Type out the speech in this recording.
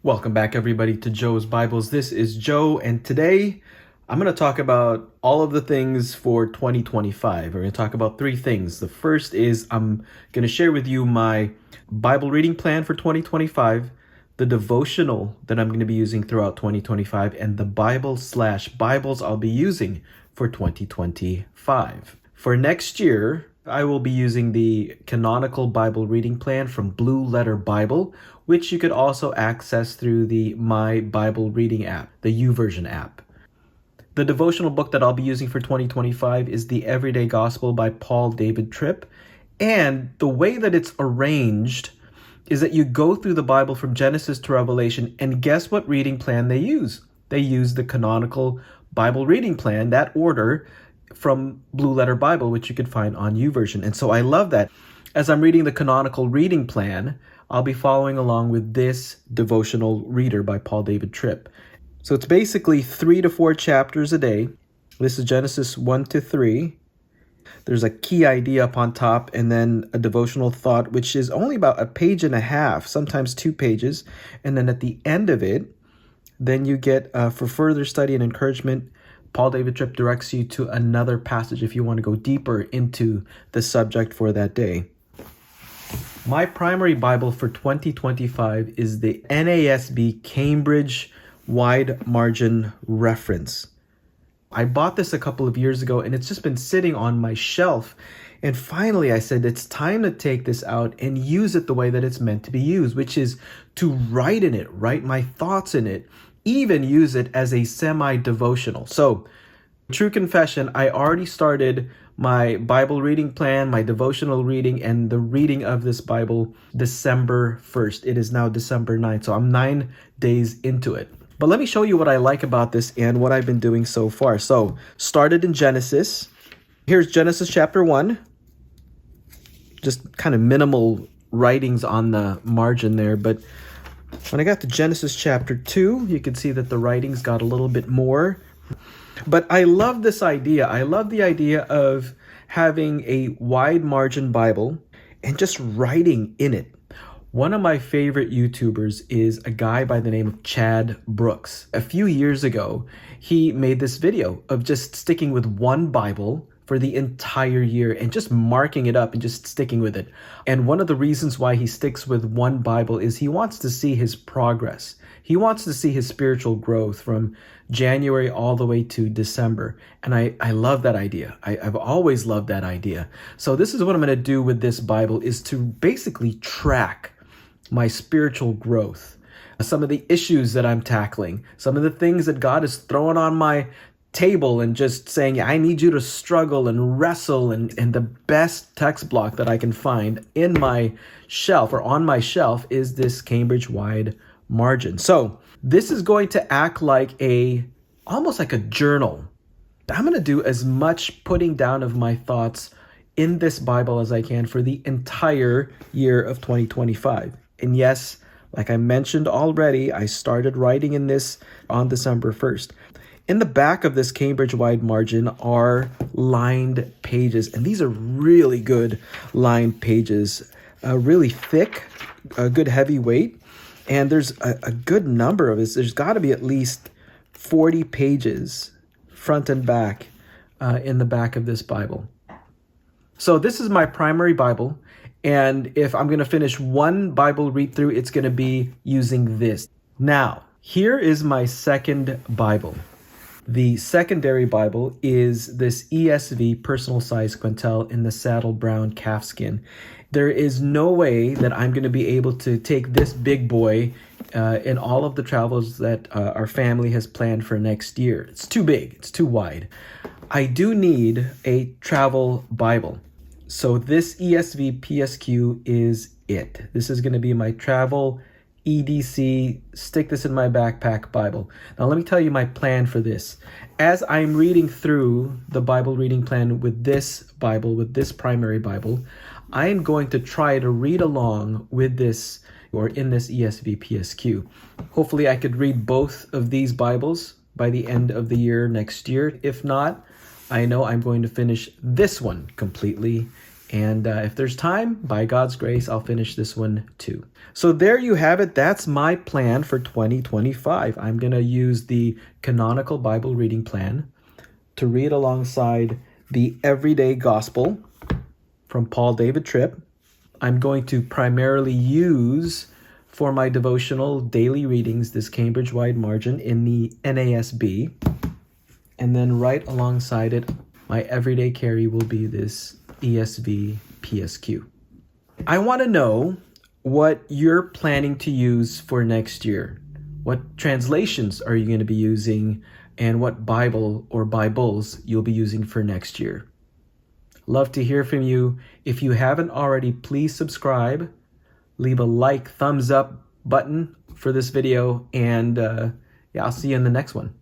Welcome back, everybody, to Joe's Bibles. This is Joe, and today I'm going to talk about all of the things for 2025. We're going to talk about three things. The first is I'm going to share with you my Bible reading plan for 2025, the devotional that I'm going to be using throughout 2025, and the Bibles I'll be using for 2025. For next year, I will be using the canonical Bible reading plan from Blue Letter Bible, which you could also access through the My Bible Reading app, the YouVersion app. The devotional book that I'll be using for 2025 is The Everyday Gospel by Paul David Tripp. And the way that it's arranged is that you go through the Bible from Genesis to Revelation, and guess what reading plan they use? They use the canonical Bible reading plan, that order from Blue Letter Bible, which you can find on YouVersion. And so I love that. As I'm reading the canonical reading plan, I'll be following along with this devotional reader by Paul David Tripp. So it's basically 3 to 4 chapters a day. This is Genesis 1 to 3. There's a key idea up on top, and then a devotional thought, which is only about a page and a half, sometimes 2 pages. And then at the end of it, then you get, for further study and encouragement, Paul David Tripp directs you to another passage if you want to go deeper into the subject for that day. My primary Bible for 2025 is the NASB Cambridge Wide Margin Reference. I bought this a couple of years ago, and it's just been sitting on my shelf. And finally, I said, it's time to take this out and use it the way that it's meant to be used, which is to write in it, write my thoughts in it, even use it as a semi-devotional. So, true confession, I already started my Bible reading plan, my devotional reading, and the reading of this Bible December 1st. It is now December 9th, so I'm 9 days into it. But let me show you what I like about this and what I've been doing so far. So, started in Genesis. Here's Genesis chapter 1. Just kind of minimal writings on the margin there, but when I got to Genesis chapter 2, you can see that the writings got a little bit more. But I love this idea. I love the idea of having a wide margin Bible and just writing in it. One of my favorite YouTubers is a guy by the name of Chad Brooks. A few years ago, he made this video of just sticking with one Bible for the entire year and just marking it up and just sticking with it. And one of the reasons why he sticks with one Bible is he wants to see his progress. He wants to see his spiritual growth from January all the way to December. And I love that idea. I've always loved that idea. So this is what I'm going to do with this Bible, is to basically track my spiritual growth, some of the issues that I'm tackling, some of the things that God is throwing on my table and just saying, I need you to struggle and wrestle, and the best text block that I can find in my shelf or on my shelf is this Cambridge Wide Margin. So this is going to act like almost like a journal. I'm going to do as much putting down of my thoughts in this Bible as I can for the entire year of 2025. And yes, like I mentioned already, I started writing in this on December 1st. In the back of this Cambridge Wide Margin are lined pages, and these are really good lined pages, really thick, a good heavy weight, and there's a good number of this. There's got to be at least 40 pages, front and back, in the back of this Bible. So this is my primary Bible, and if I'm going to finish one Bible read through, it's going to be using this. Now, here is my second Bible. The secondary Bible is this ESV personal size Quintel in the saddle brown calfskin. There is no way that I'm going to be able to take this big boy in all of the travels that our family has planned for next year. It's too big. It's too wide. I do need a travel Bible. So this ESV PSQ is it. This is going to be my travel EDC, stick this in my backpack Bible. Now let me tell you my plan for this. As I'm reading through the Bible reading plan with this Bible, with this primary Bible, I am going to try to read along with this, or in this ESV PSQ. Hopefully I could read both of these Bibles by the end of the year next year. If not, I know I'm going to finish this one completely And if there's time, by God's grace, I'll finish this one too. So there you have it. That's my plan for 2025. I'm going to use the Canonical Bible Reading Plan to read alongside the Everyday Gospel from Paul David Tripp. I'm going to primarily use for my devotional daily readings this Cambridge-wide margin in the NASB. And then right alongside it, my everyday carry will be this ESV PSQ. I want to know what you're planning to use for next year. What translations are you going to be using, and what Bible or Bibles you'll be using for next year? Love to hear from you. If you haven't already, please subscribe, leave a like, thumbs up button for this video, and I'll see you in the next one.